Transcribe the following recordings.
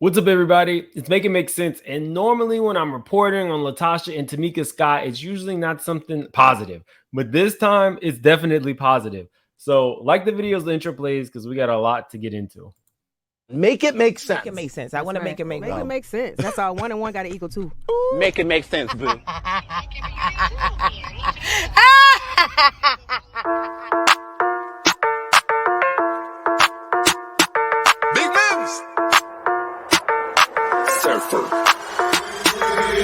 What's up, everybody? It's Make It Make Sense. And normally, when I'm reporting on Latocha and Tamika Sky, it's usually not something positive. But this time, it's definitely positive. So, like the videos the intro plays, because we got a lot to get into. Make it make sense. Make it make sense. I want to make it make sense. Make it make sense. That's all. 1 and 1 got to equal 2. Make it make sense, boo. Big moves. Surfer.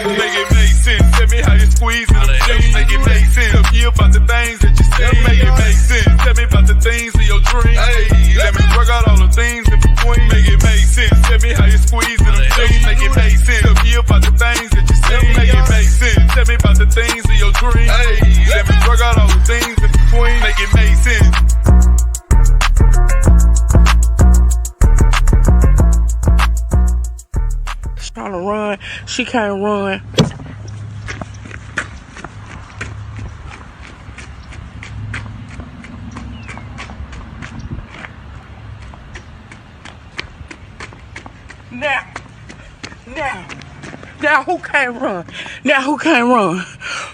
Make it make sense. Tell me how you squeeze it. Make it make sense. Tell me about the things that you see. Make it make sense. Tell me about the things of your dreams. Hey, let me work out all the things in between. Make it make sense. Tell me how you squeeze it. Make it make sense. Tell me about the things that you see. Make it make sense. Tell me about the things of your dreams. Hey, let me work out all the things in between. Make it make sense. Trying to run, she can't run. Now who can't run? Now who can't run?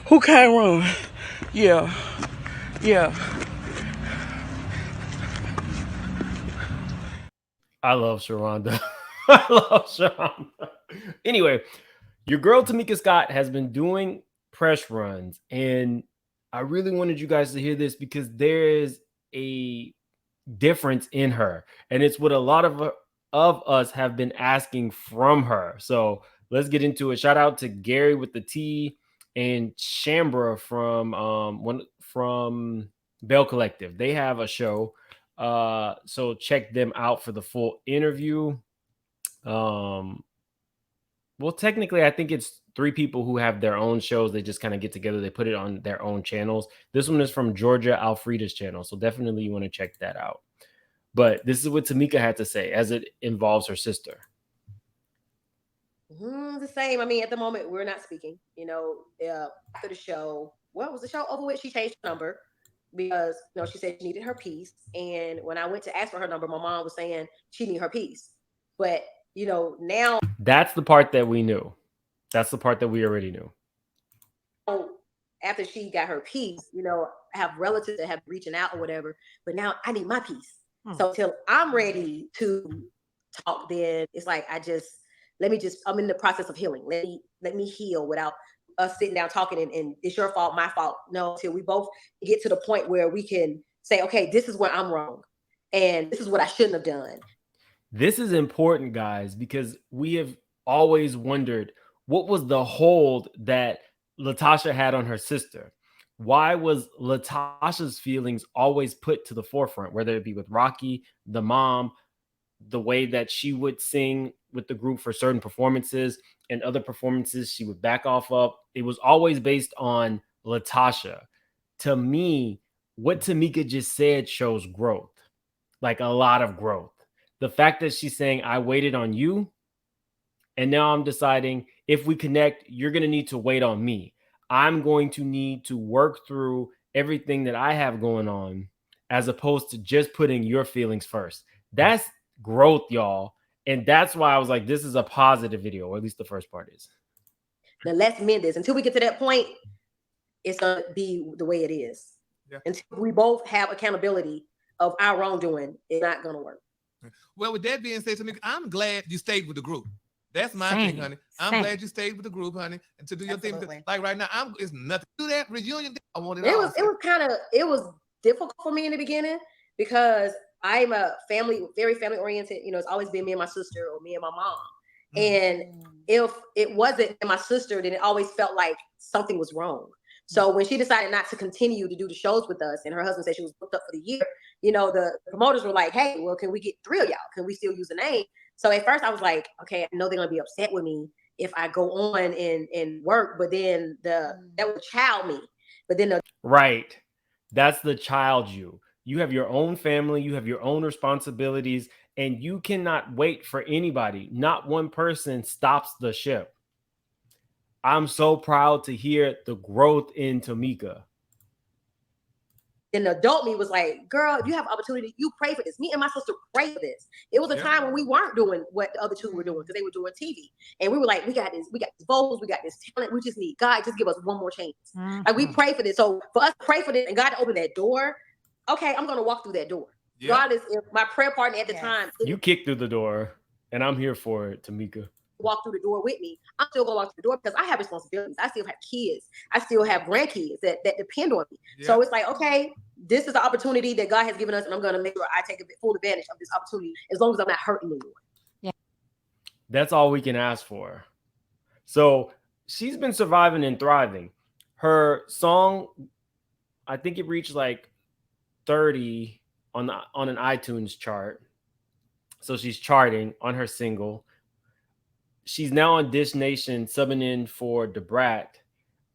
Who can't run? Yeah. I love Sharonda. I love Sharonda. Anyway, your girl Tamika Scott has been doing press runs, and I really wanted you guys to hear this because there is a difference in her, and it's what a lot of us have been asking from her. So let's get into it. Shout out to Gary with the T and Shambra from Bell Collective. They have a show. So check them out for the full interview. Well, technically, I think it's 3 people who have their own shows. They just kind of get together. They put it on their own channels. This one is from Georgia Alfreda's channel. So definitely you want to check that out. But this is what Tamika had to say as it involves her sister. The same. I mean, at the moment, we're not speaking. After the show, was the show over with? She changed her number because she said she needed her piece. And when I went to ask for her number, my mom was saying she needed her piece. But now that's the part that we knew. That's the part that we already knew. After she got her piece, I have relatives that have reaching out or whatever. But now I need my piece. So till I'm ready to talk, then it's like I'm in the process of healing. Let me heal without us sitting down talking and it's your fault, my fault. No, till we both get to the point where we can say, okay, this is where I'm wrong and this is what I shouldn't have done. This is important, guys, because we have always wondered what was the hold that Latocha had on her sister. Why was Latocha's feelings always put to the forefront, whether it be with Rocky, the mom, the way that she would sing with the group for certain performances and other performances she would back off of? It was always based on Latocha. To me, what Tamika just said shows growth, like a lot of growth. The fact that she's saying, I waited on you, and now I'm deciding if we connect, you're going to need to wait on me. I'm going to need to work through everything that I have going on as opposed to just putting your feelings first. That's growth, y'all. And that's why I was like, this is a positive video, or at least the first part is. Now let's mend this. Until we get to that point, it's going to be the way it is. Yeah. Until we both have accountability of our wrongdoing, it's not going to work. Well, with that being said, Tamika, I'm glad you stayed with the group. That's my thing, honey. I'm glad you stayed with the group, honey, and to do your thing. Like right now, it's nothing to do that reunion. I wanted it was difficult for me in the beginning because I'm a very family oriented. It's always been me and my sister or me and my mom. And if it wasn't my sister, then it always felt like something was wrong. So when she decided not to continue to do the shows with us, and her husband said she was booked up for the year, the promoters were like, hey, well, can we get 3 of y'all? Can we still use the name? So at first I was like, okay, I know they're going to be upset with me if I go on and work, but then that would child me. But then right. That's the child you. You have your own family, you have your own responsibilities, and you cannot wait for anybody. Not one person stops the ship. I'm so proud to hear the growth in Tamika. then the adult me was like, girl, if you have opportunity, you pray for this. Me and my sister prayed for this. It was a time when we weren't doing what the other two were doing because they were doing TV. And we were like, we got these vocals, we got this talent. We just need God, just give us one more chance. Like we pray for this. So for us to pray for this and God to open that door, okay, I'm gonna walk through that door. God is my prayer partner at the time. You kicked through the door, and I'm here for it, Tamika. Walk through the door with me. I'm still gonna walk through the door because I have responsibilities. I still have kids. I still have grandkids that depend on me. So it's like, okay, this is the opportunity that God has given us, and I'm gonna make sure I take full advantage of this opportunity as long as I'm not hurting anyone. Yeah, that's all we can ask for. So she's been surviving and thriving. Her song, I think it reached like 30 on an iTunes chart. So she's charting on her single. She's now on Dish Nation subbing in for Debrat.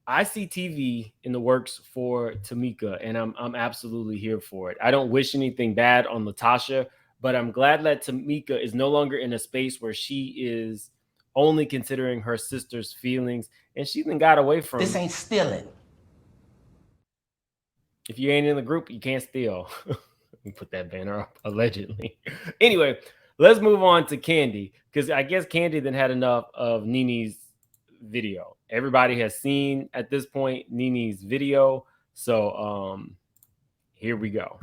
I see TV in the works for Tamika, and I'm absolutely here for it. I don't wish anything bad on Latocha, but I'm glad that Tamika is no longer in a space where she is only considering her sister's feelings, and she even got away from this. Ain't stealing. If you ain't in the group, you can't steal. Let me put that banner up, allegedly. Anyway, let's move on to Kandi, because I guess Kandi then had enough of Nene's video. Everybody has seen at this point Nene's video. So here we go.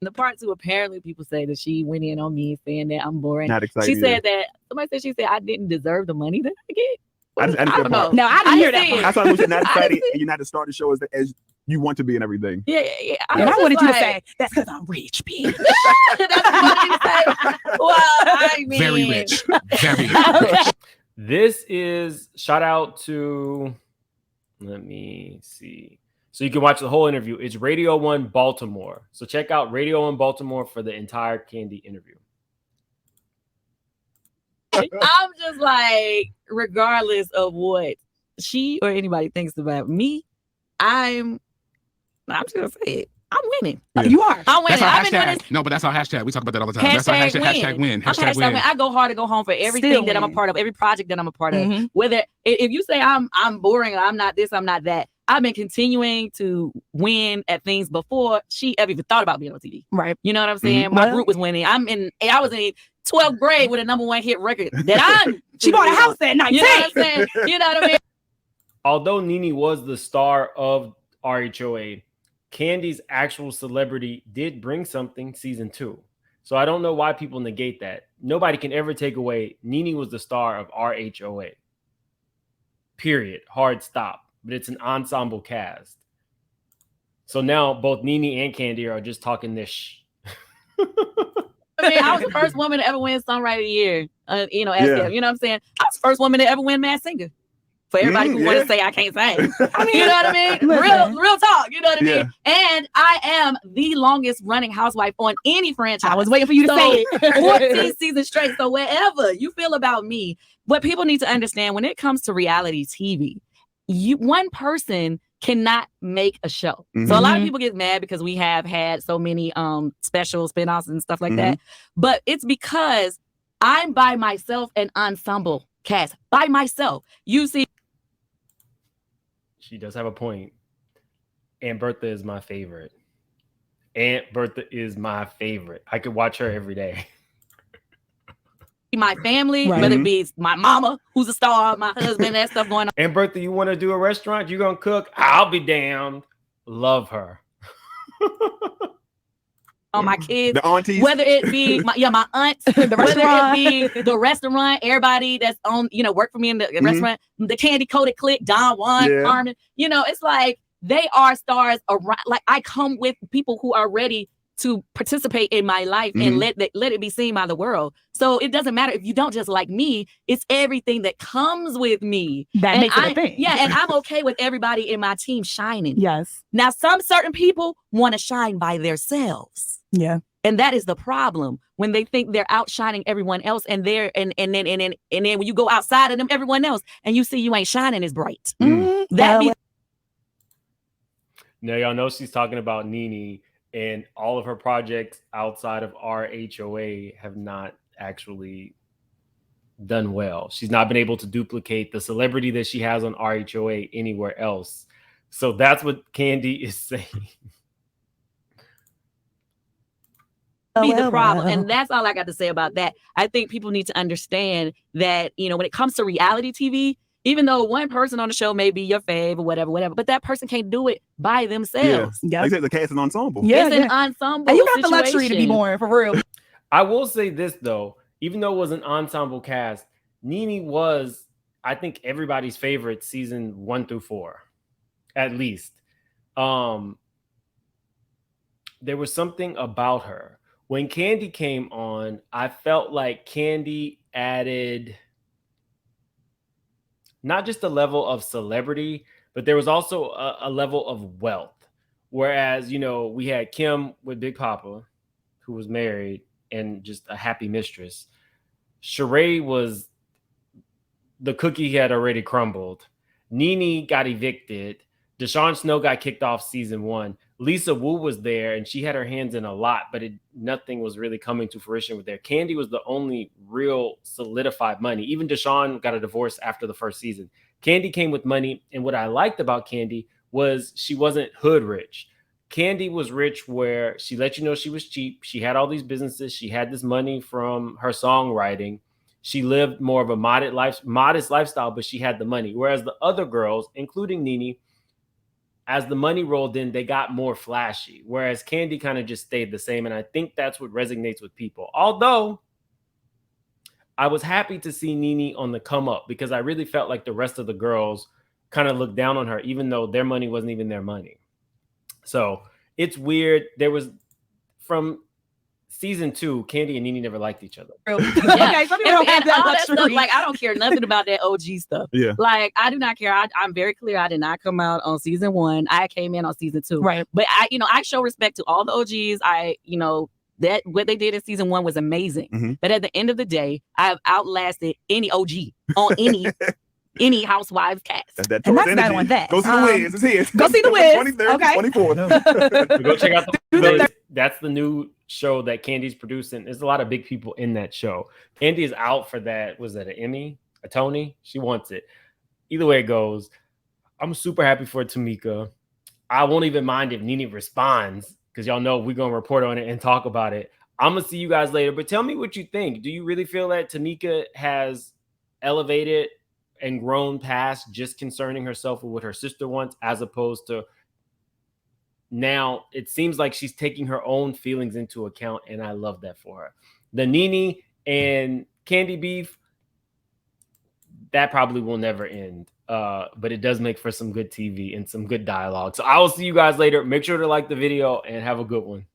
The part two, apparently people say that she went in on me saying that I'm boring. Not excited. She said that somebody said she said I didn't deserve the money that I get. I don't know. No, I didn't hear that. That's why you're not excited and you're not to start the show as you want to be and everything. Yeah. And I wanted you to say that's because I'm rich, bitch. That's what you say. Well, I mean, very rich. Very rich. Okay. This is shout out to, let me see. So you can watch the whole interview. It's Radio 1 Baltimore. So check out Radio 1 Baltimore for the entire Kandi interview. I'm just like, regardless of what she or anybody thinks about me, I'm just gonna say it. I'm winning. Yeah. You are. I'm winning. That's our I've been doing hashtag. this. No, but that's our hashtag. We talk about that all the time. That's our hashtag. Hashtag win. Hashtag win. I go hard to go home for everything that I'm a part of, every project that I'm a part of. Whether if you say I'm boring or I'm not this, I'm not that. I've been continuing to win at things before she ever even thought about being on TV. Right. You know what I'm saying? My group was winning. I was in 12th grade with a #1 hit record that she bought a house at 19. You know what I'm saying? You know what I mean? Although Nene was the star of RHOA, Kandi's actual celebrity did bring something season 2. So I don't know why people negate that. Nobody can ever take away Nene was the star of RHOA. Period. Hard stop. But it's an ensemble cast. So now both Nene and Kandi are just talking this. I mean, I was the first woman to ever win Songwriter of the Year. You know what I'm saying? I was the first woman to ever win Masked Singer. For everybody who want to say I can't sing. I mean, you know what I mean? Real talk. You know what I mean? And I am the longest running housewife on any franchise. I was waiting for you to say it. 14 seasons straight. So wherever you feel about me, what people need to understand when it comes to reality TV, one person cannot make a show. So a lot of people get mad because we have had so many special spinoffs and stuff like that. But it's because I'm by myself an ensemble cast. By myself. You see. She does have a point. Aunt Bertha is my favorite. Aunt Bertha is my favorite. I could watch her every day. My family, whether it be my mama, who's a star, my husband, that stuff going on. And Bertha, you want to do a restaurant? You gonna cook? I'll be damned. Love her. On my kids, the aunties, whether it be my aunts, whether it be the restaurant, everybody that's on, work for me in the restaurant, the Candy Coated Clique, Don Juan, Carmen, it's like they are stars around. Like I come with people who are ready to participate in my life and let it be seen by the world. So it doesn't matter if you don't just like me, it's everything that comes with me. That makes it a thing. Yeah, and I'm okay with everybody in my team shining. Yes. Now, some certain people want to shine by themselves. Yeah. And that is the problem when they think they're outshining everyone else and then when you go outside of them, everyone else, and you see you ain't shining as bright. Now y'all know she's talking about Nene. And all of her projects outside of RHOA have not actually done well. She's not been able to duplicate the celebrity that she has on RHOA anywhere else. So that's what Kandi is saying. Be the problem. And that's all I got to say about that. I think people need to understand that, you know, when it comes to reality TV, even though one person on the show may be your fave or whatever, but that person can't do it by themselves. Yeah. Like I said, the cast is an ensemble. Yeah, it's an ensemble. And you got the luxury to be born, for real. I will say this though, even though it was an ensemble cast, Nene was, I think, everybody's favorite season 1 through 4, at least. There was something about her. When Kandi came on, I felt like Kandi added not just a level of celebrity, but there was also a level of wealth. Whereas, you know, we had Kim with Big Papa, who was married and just a happy mistress. Sheree was, the cookie had already crumbled. Nene got evicted. Deshaun Snow got kicked off season 1. Lisa Wu was there and she had her hands in a lot, but nothing was really coming to fruition with there. Kandi was the only real solidified money. Even Deshaun got a divorce after the first season. Kandi came with money. And what I liked about Kandi was she wasn't hood rich. Kandi was rich where she let you know she was cheap. She had all these businesses. She had this money from her songwriting. She lived more of a modest lifestyle, but she had the money. Whereas the other girls, including Nene, as the money rolled in, they got more flashy, whereas Kandi kind of just stayed the same. And I think that's what resonates with people. Although I was happy to see Nene on the come up because I really felt like the rest of the girls kind of looked down on her, even though their money wasn't even their money. So it's weird. There was, from season 2, Kandi and Nene never liked each other. Yeah. Okay, some people don't have that luxury. Stuff, like, I don't care nothing about that OG stuff. Yeah. Like, I do not care. I'm very clear. I did not come out on season 1. I came in on season 2. Right. But I show respect to all the OGs. That what they did in season 1 was amazing. Mm-hmm. But at the end of the day, I've outlasted any OG on any Housewives cast. And that's not on that. Go see the Wiz. It's his. Go see the Wiz. 23rd, Okay. 24th. Go check out the Wiz. That's the new show that Kandi's producing. There's a lot of big people in that show. Kandi is out for that. Was that an Emmy? A Tony? She wants it. Either way it goes, I'm super happy for Tamika. I won't even mind if Nene responds because y'all know we're going to report on it and talk about it. I'm going to see you guys later, but tell me what you think. Do you really feel that Tamika has elevated and grown past just concerning herself with what her sister wants, as opposed to now it seems like she's taking her own feelings into account, and I love that for her. The Nene and Kandi beef, that probably will never end, but it does make for some good TV and some good dialogue. So I will see you guys later. Make sure to like the video and have a good one.